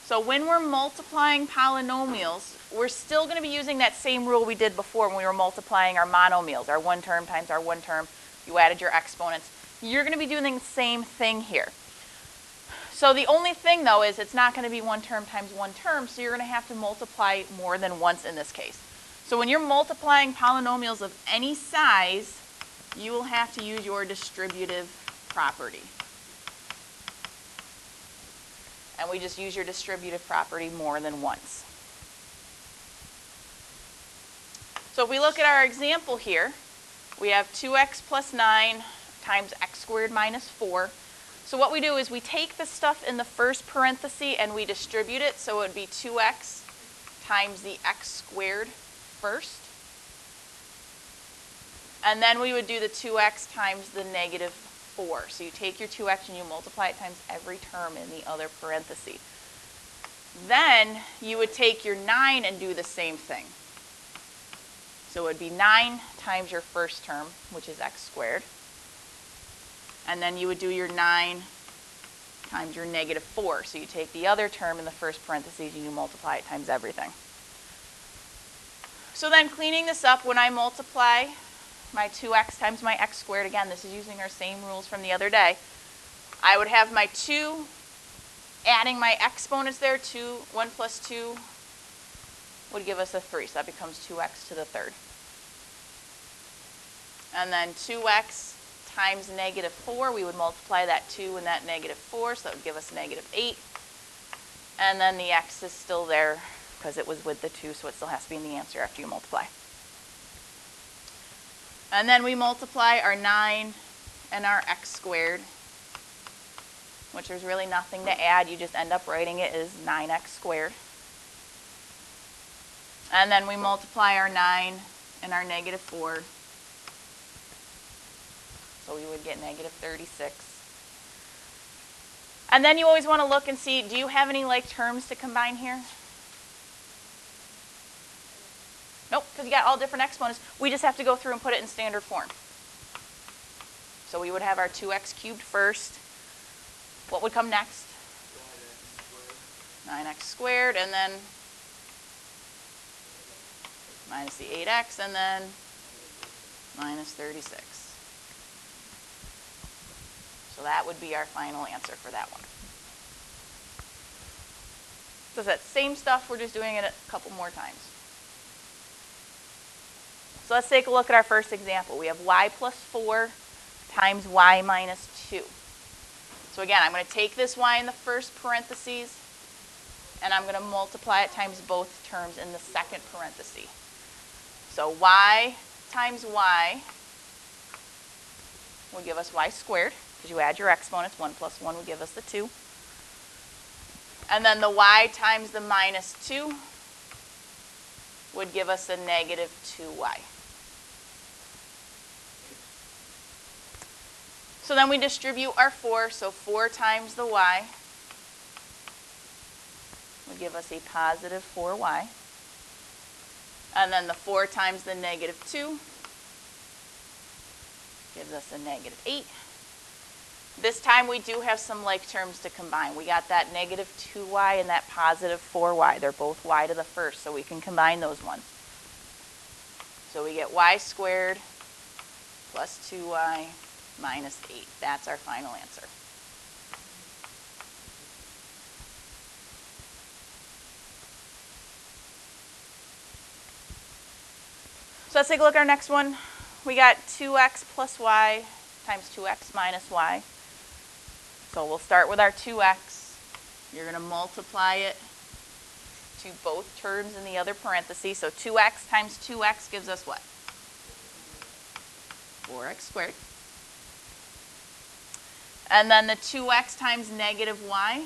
So when we're multiplying polynomials, we're still going to be using that same rule we did before when we were multiplying our monomials, our one term times our one term. You added your exponents. You're going to be doing the same thing here. So the only thing, though, is it's not going to be one term times one term, so you're going to have to multiply more than once in this case. So when you're multiplying polynomials of any size, you will have to use your distributive property. And we just use your distributive property more than once. So if we look at our example here, we have 2x plus 9 times x squared minus 4. So what we do is we take the stuff in the first parenthesis and we distribute it. So it would be 2x times the x squared first. And then we would do the 2x times the negative 4. So you take your 2x and you multiply it times every term in the other parenthesis. Then you would take your 9 and do the same thing. So it would be 9 times your first term, which is x squared. And then you would do your 9 times your negative 4. So you take the other term in the first parenthesis and you multiply it times everything. So then cleaning this up, when I multiply my 2x times my x squared, again, this is using our same rules from the other day, I would have my 2, adding my exponents there, 1 plus 2 would give us a 3. So that becomes 2x to the third. And then 2x times negative 4, we would multiply that 2 and that negative 4, so that would give us negative 8. And then the x is still there because it was with the 2, so it still has to be in the answer after you multiply. And then we multiply our 9 and our x squared, which there's really nothing to add. You just end up writing it as 9x squared. And then we multiply our 9 and our negative 4. So we would get negative 36. And then you always want to look and see, do you have any like terms to combine here? Nope, because you got all different exponents. We just have to go through and put it in standard form. So we would have our 2x cubed first. What would come next? 9x squared, and then minus the 8x, and then minus 36. So that would be our final answer for that one. So it's that same stuff, we're just doing it a couple more times. So let's take a look at our first example. We have y plus 4 times y minus 2. So again, I'm going to take this y in the first parentheses, and I'm going to multiply it times both terms in the second parenthesis. So y times y would give us y squared, because you add your exponents. 1 plus 1 would give us the 2. And then the y times the minus 2 would give us a negative 2y. So then we distribute our 4. So 4 times the y would give us a positive 4y. And then the 4 times the negative 2 gives us a negative 8. This time we do have some like terms to combine. We got that negative 2y and that positive 4y. They're both y to the first, so we can combine those ones. So we get y squared plus 2y minus 8. That's our final answer. So let's take a look at our next one. We got 2x plus y times 2x minus y. So we'll start with our 2x. You're going to multiply it to both terms in the other parentheses. So 2x times 2x gives us what? 4x squared. And then the 2x times negative y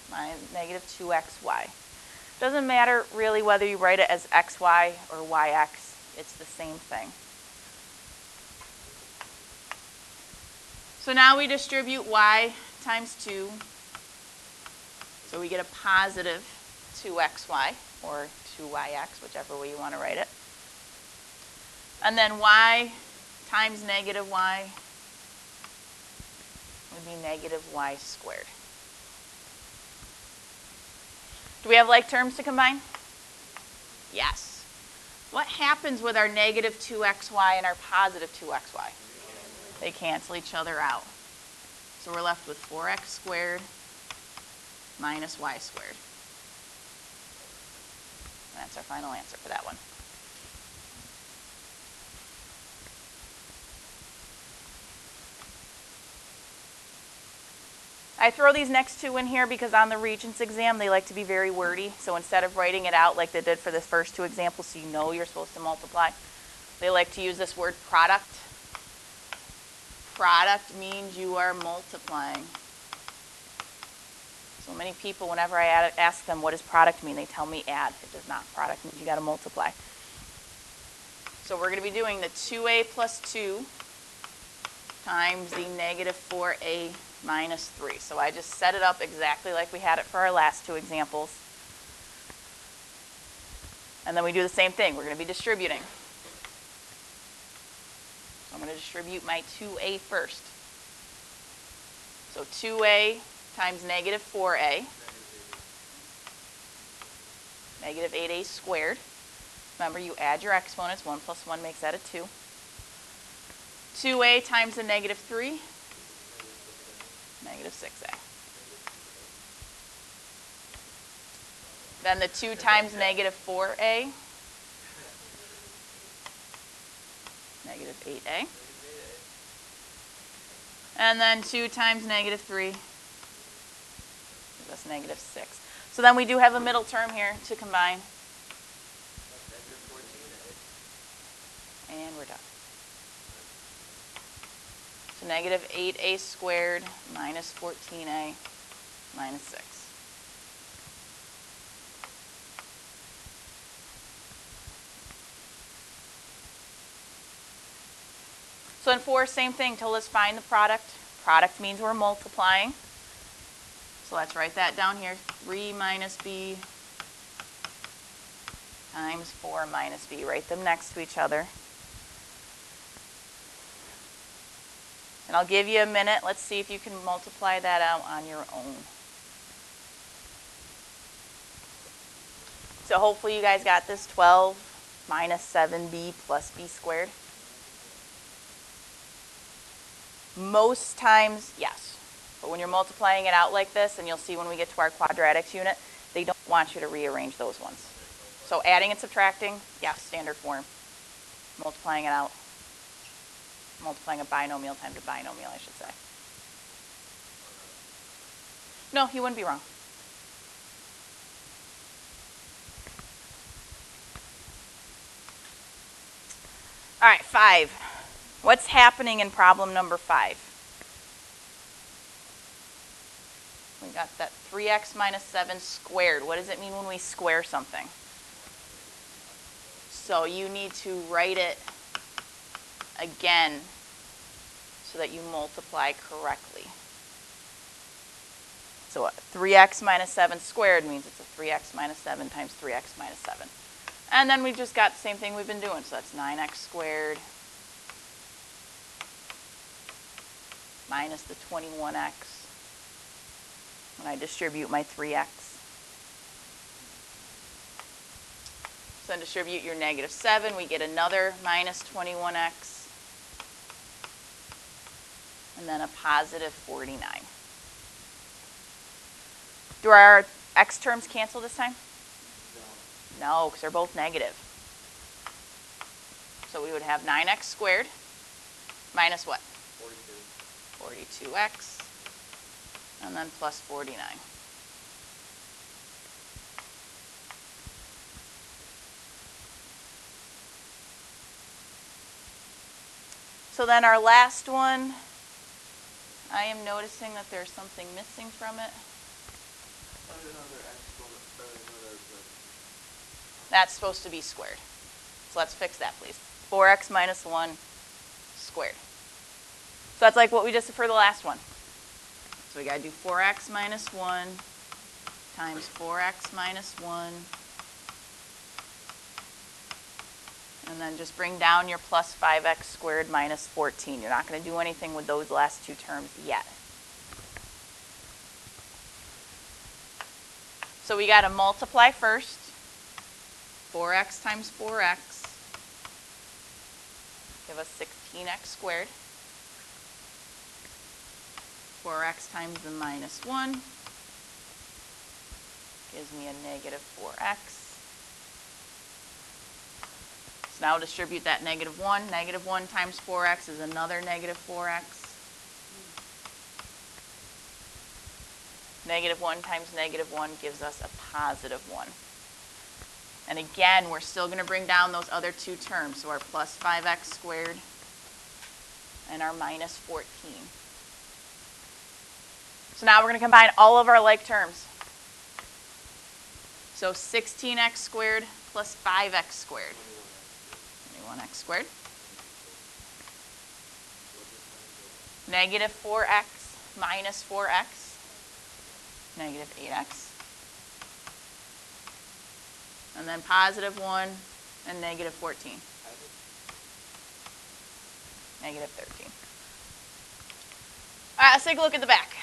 minus negative 2xy. Doesn't matter really whether you write it as xy or yx. It's the same thing. So now we distribute y times 2. So we get a positive 2xy, or 2yx, whichever way you want to write it. And then y times negative y would be negative y squared. Do we have like terms to combine? Yes. What happens with our negative 2xy and our positive 2xy? They cancel each other out. So we're left with 4x squared minus y squared. And that's our final answer for that one. I throw these next two in here because on the Regents exam they like to be very wordy. So instead of writing it out like they did for the first two examples so you know you're supposed to multiply, they like to use this word product. Product means you are multiplying. So many people, whenever I ask them what does product mean, they tell me add. It does not. Product means you got to multiply. So we're going to be doing the 2a plus 2 times the negative 4a minus 3. So I just set it up exactly like we had it for our last two examples. And then we do the same thing. We're going to be distributing. So I'm going to distribute my 2a first. So 2a times negative 4a, negative 8a squared. Remember, you add your exponents. 1 plus 1 makes that a 2. 2a times the negative 3, negative 6a. Then the 2 times negative 4a, negative 8a. And then 2 times negative 3 gives us negative 6. So then we do have a middle term here to combine. And we're done. So negative 8a squared minus 14a minus 6. So in 4, same thing. Told us find the product. Product means we're multiplying. So let's write that down here. 3 minus b times 4 minus b. Write them next to each other. And I'll give you a minute. Let's see if you can multiply that out on your own. So hopefully you guys got this. 12 minus 7b plus b squared. Most times, yes. But when you're multiplying it out like this, and you'll see when we get to our quadratics unit, they don't want you to rearrange those ones. So adding and subtracting, yes, standard form. Multiplying it out. Multiplying a binomial times a binomial, I should say. No, you wouldn't be wrong. All right, 5. What's happening in problem number 5? We got that 3x minus 7 squared. What does it mean when we square something? So you need to write it again so that you multiply correctly. So 3x minus 7 squared means it's a 3x minus 7 times 3x minus 7. And then we just got the same thing we've been doing. So that's 9x squared minus the 21x when I distribute my 3x. So then distribute your negative 7. We get another minus 21x. And then a positive 49. Do our x terms cancel this time? No, because they're both negative. So we would have 9x squared minus what? 42x. And then plus 49. So then our last one, I am noticing that there's something missing from it. That's supposed to be squared. So let's fix that, please. 4x minus 1 squared. So that's like what we just did for the last one. So we got to do 4x minus 1 times 4x minus 1. And then just bring down your plus 5x squared minus 14. You're not going to do anything with those last two terms yet. So we got to multiply first. 4x times 4x give us 16x squared. 4x times the minus 1 gives me a negative 4x. So now distribute that negative 1. Negative 1 times 4x is another negative 4x. Negative 1 times negative 1 gives us a positive 1. And again, we're still going to bring down those other two terms. So our plus 5x squared and our minus 14. So now we're going to combine all of our like terms. So 16x squared plus 5x squared. 21x squared. Negative 4x minus 4x. Negative 8x. And then positive 1 and negative 14. Negative 13. All right, let's take a look at the back.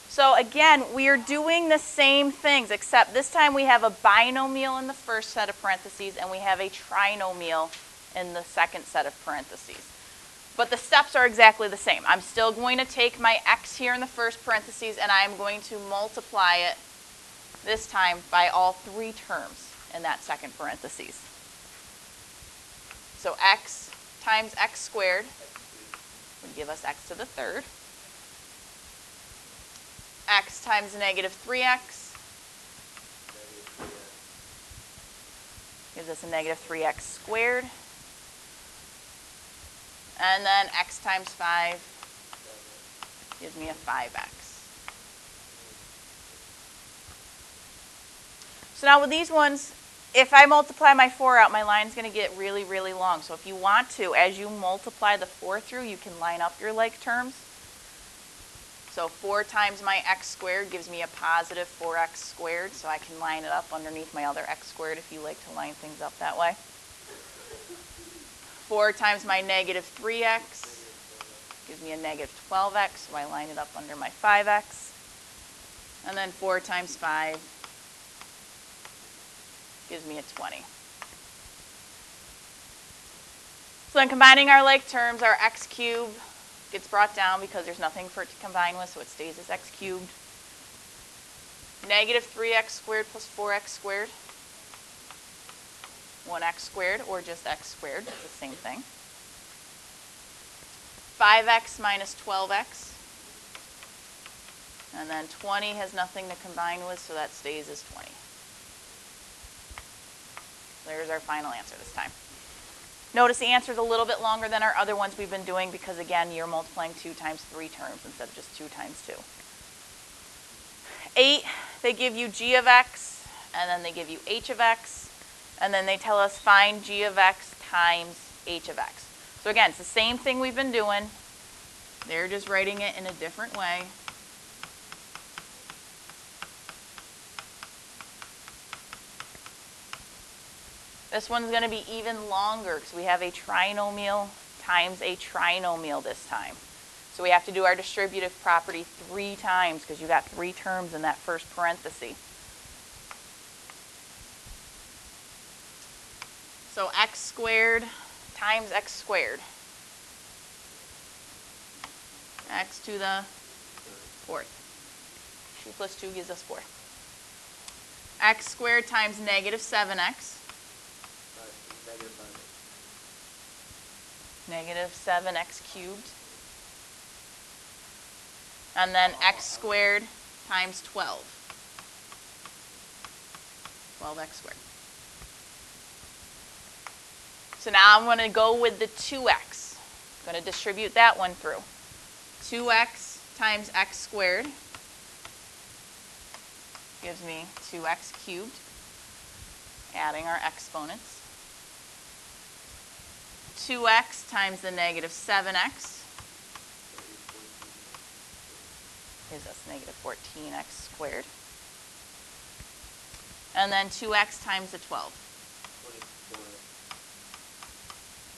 So again, we are doing the same things, except this time we have a binomial in the first set of parentheses and we have a trinomial in the second set of parentheses. But the steps are exactly the same. I'm still going to take my x here in the first parentheses and I'm going to multiply it this time by all three terms in that second parentheses. So x times x squared would give us x to the third. X times negative 3x gives us a negative 3x squared. And then x times 5 gives me a 5x. So now with these ones, if I multiply my 4 out, my line's going to get really, really long. So if you want to, as you multiply the 4 through, you can line up your like terms. So 4 times my x squared gives me a positive 4x squared, so I can line it up underneath my other x squared if you like to line things up that way. 4 times my negative 3x gives me a negative 12x, so I line it up under my 5x. And then 4 times 5 gives me a 20. So then combining our like terms, our x cubed gets brought down because there's nothing for it to combine with, so it stays as x cubed. Negative 3x squared plus 4x squared. 1x squared, or just x squared, it's the same thing. 5x minus 12x. And then 20 has nothing to combine with, so that stays as 20. There's our final answer this time. Notice the answer is a little bit longer than our other ones we've been doing because, again, you're multiplying 2 times 3 terms instead of just 2 times 2. 8, they give you g of x, and then they give you h of x, and then they tell us find g of x times h of x. So again, it's the same thing we've been doing. They're just writing it in a different way. This one's going to be even longer because we have a trinomial times a trinomial this time. So we have to do our distributive property 3 times because you got 3 terms in that first parenthesis. So x squared times x squared. X to the 4th. 2 plus 2 gives us 4. X squared times negative 7x. Negative 7x cubed. And then x squared times 12. 12x squared. So now I'm going to go with the 2x. I'm going to distribute that one through. 2x times x squared gives me 2x cubed, adding our exponents. 2x times the negative 7x gives us negative 14x squared. And then 2x times the 12.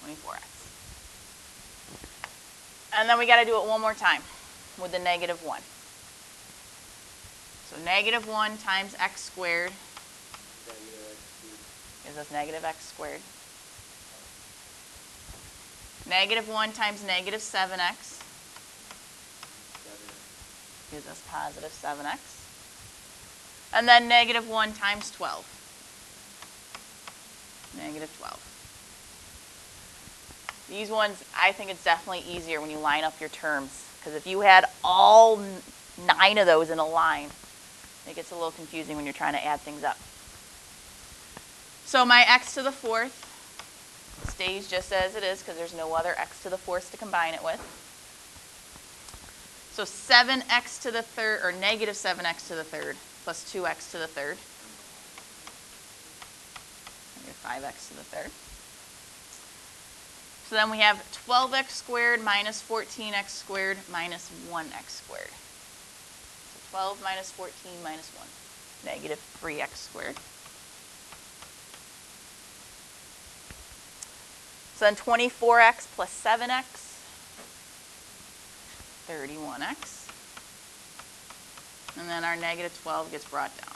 24x. And then we got to do it one more time with the negative 1. So negative 1 times x squared gives us negative x squared. Negative 1 times negative 7x gives us positive 7x. And then negative 1 times 12. Negative 12. These ones, I think it's definitely easier when you line up your terms. Because if you had all 9 of those in a line, it gets a little confusing when you're trying to add things up. So my x to the 4th stays just as it is because there's no other x to the 4th to combine it with. So 7x to the 3rd, or negative 7x to the 3rd, plus 2x to the 3rd. Negative 5x to the 3rd. So then we have 12x squared minus 14x squared minus 1x squared. So 12 minus 14 minus 1. Negative 3x squared. So then 24x plus 7x, 31x. And then our negative 12 gets brought down.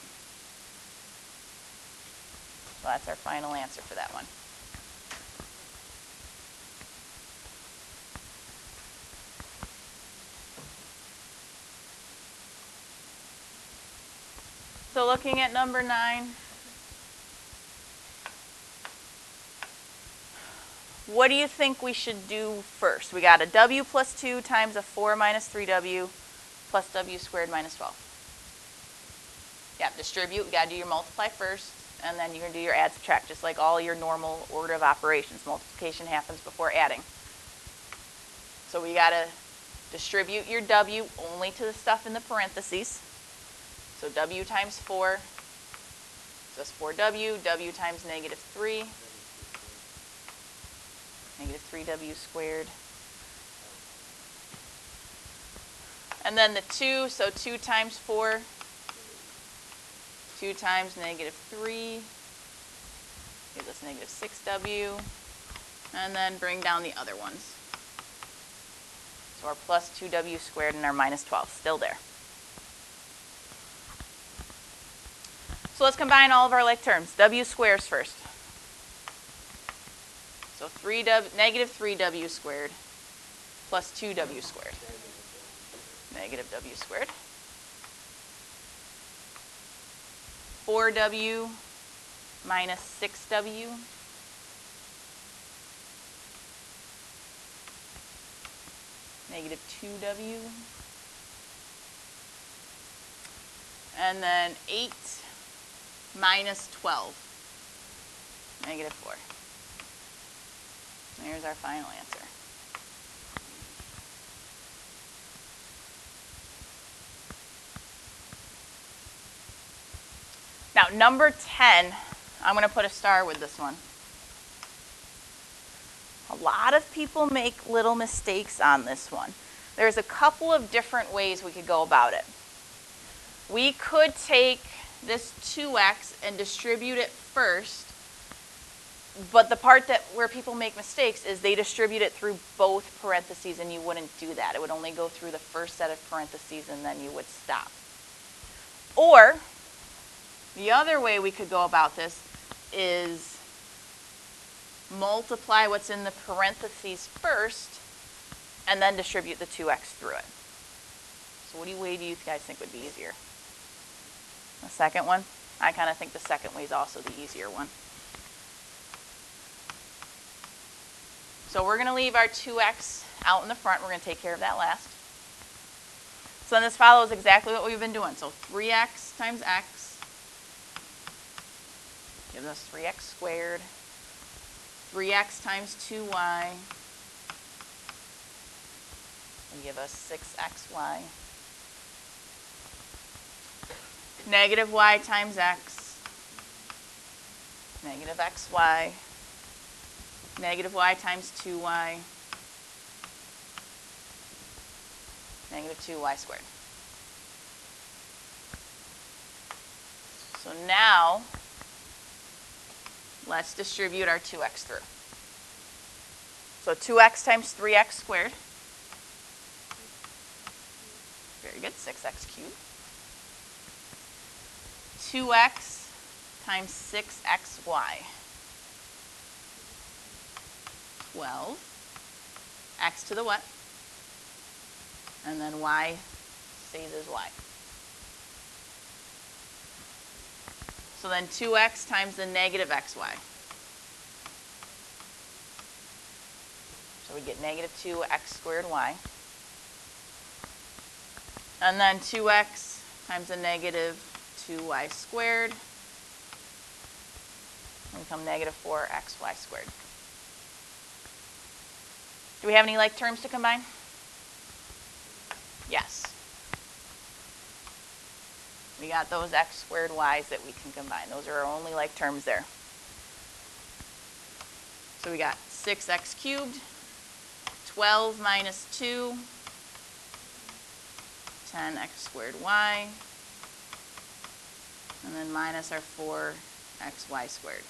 So that's our final answer for that one. So looking at number 9, what do you think we should do first? We got a w plus 2 times a 4 minus 3w plus w squared minus 12. Yeah, distribute. You got to do your multiply first, and then you're going to do your add subtract, just like all your normal order of operations. Multiplication happens before adding. So we got to distribute your w only to the stuff in the parentheses. So w times 4, so that's 4w, w times negative 3, negative 3w squared. And then the 2, so 2 times 4, 2 times negative 3, gives us negative 6w, and then bring down the other ones. So our plus 2w squared and our minus 12, still there. So let's combine all of our like terms. W squares first. So negative 3w squared plus 2w squared. Negative w squared. 4w minus 6w. Negative 2w. And then 8 minus 12. Negative 4. There's our final answer. Now, number 10, I'm going to put a star with this one. A lot of people make little mistakes on this one. There's a couple of different ways we could go about it. We could take this 2x and distribute it first, but the part where people make mistakes is they distribute it through both parentheses, and you wouldn't do that. It would only go through the first set of parentheses, and then you would stop. Or the other way we could go about this is multiply what's in the parentheses first and then distribute the 2x through it. So what way do you guys think would be easier? The second one? I kind of think the second way is also the easier one. So we're going to leave our 2x out in the front. We're going to take care of that last. So then this follows exactly what we've been doing. So 3x times x gives us 3x squared. 3x times 2y will give us 6xy. Negative y times x, negative xy. Negative y times 2y, negative 2y squared. So now, let's distribute our 2x through. So 2x times 3x squared. Very good, 6x cubed. 2x times 6xy. 12. X to the what? And then y stays as y. So then 2x times the negative xy. So we get negative 2x squared y. And then 2x times the negative 2y squared. And become negative 4xy squared. Do we have any like terms to combine? Yes. We got those x squared y's that we can combine. Those are our only like terms there. So we got 6x cubed, 12 minus 2, 10x squared y, and then minus our 4xy squared.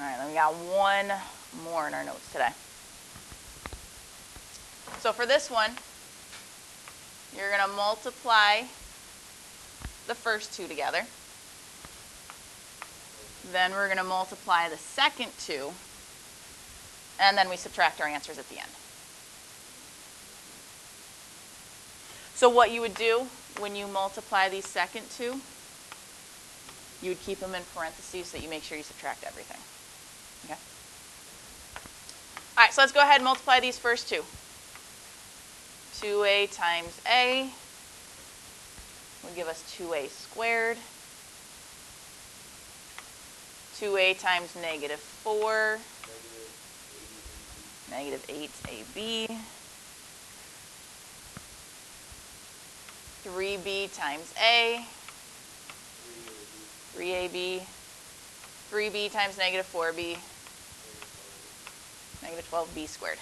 All right, then we got one more in our notes today. So for this one, you're going to multiply the first two together. Then we're going to multiply the second two, and then we subtract our answers at the end. So what you would do when you multiply these second two, you would keep them in parentheses so that you make sure you subtract everything. Okay? All right, so let's go ahead and multiply these first two. 2a times a will give us 2a squared. 2a times negative 4, negative 8ab. 3b times a, 3ab. 3b times negative 4b, negative 12b squared.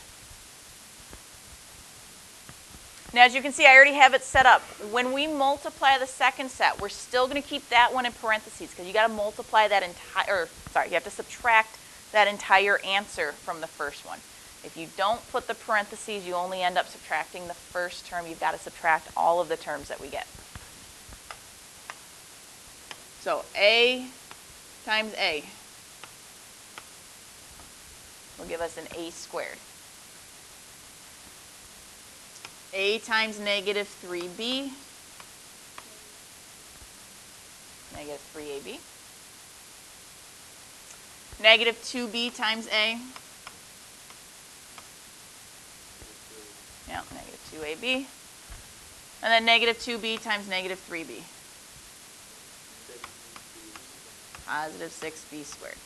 Now, as you can see, I already have it set up. When we multiply the second set, we're still going to keep that one in parentheses because you got to multiply that you have to subtract that entire answer from the first one. If you don't put the parentheses, you only end up subtracting the first term. You've got to subtract all of the terms that we get. So a times a will give us an a squared. A times negative 3b, negative 3ab. Negative 2b times a, yeah, negative 2ab. And then negative 2b times negative 3b, positive 6b squared.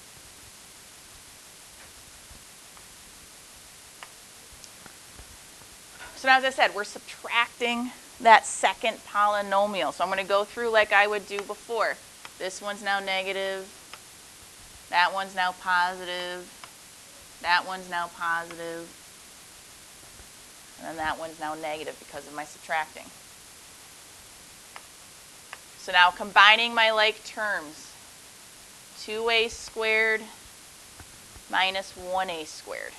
So now, as I said, we're subtracting that second polynomial. So I'm going to go through like I would do before. This one's now negative. That one's now positive. That one's now positive. And then that one's now negative because of my subtracting. So now combining my like terms. 2a squared minus 1a squared.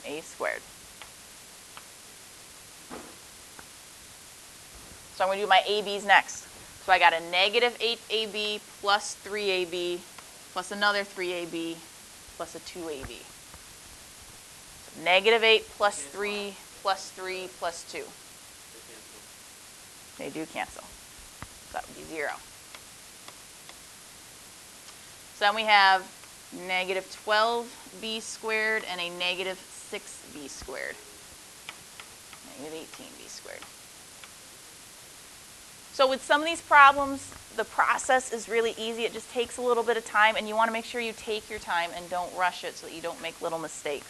A squared. So I'm going to do my AB's next. So I got a negative 8AB plus 3AB plus another 3AB plus a 2AB. So negative 8 plus 3 plus 3 plus 2. They do cancel. So that would be 0. So then we have negative 12b squared and a negative 6b squared. Negative 18b squared. So with some of these problems, the process is really easy. It just takes a little bit of time, and you want to make sure you take your time and don't rush it so that you don't make little mistakes.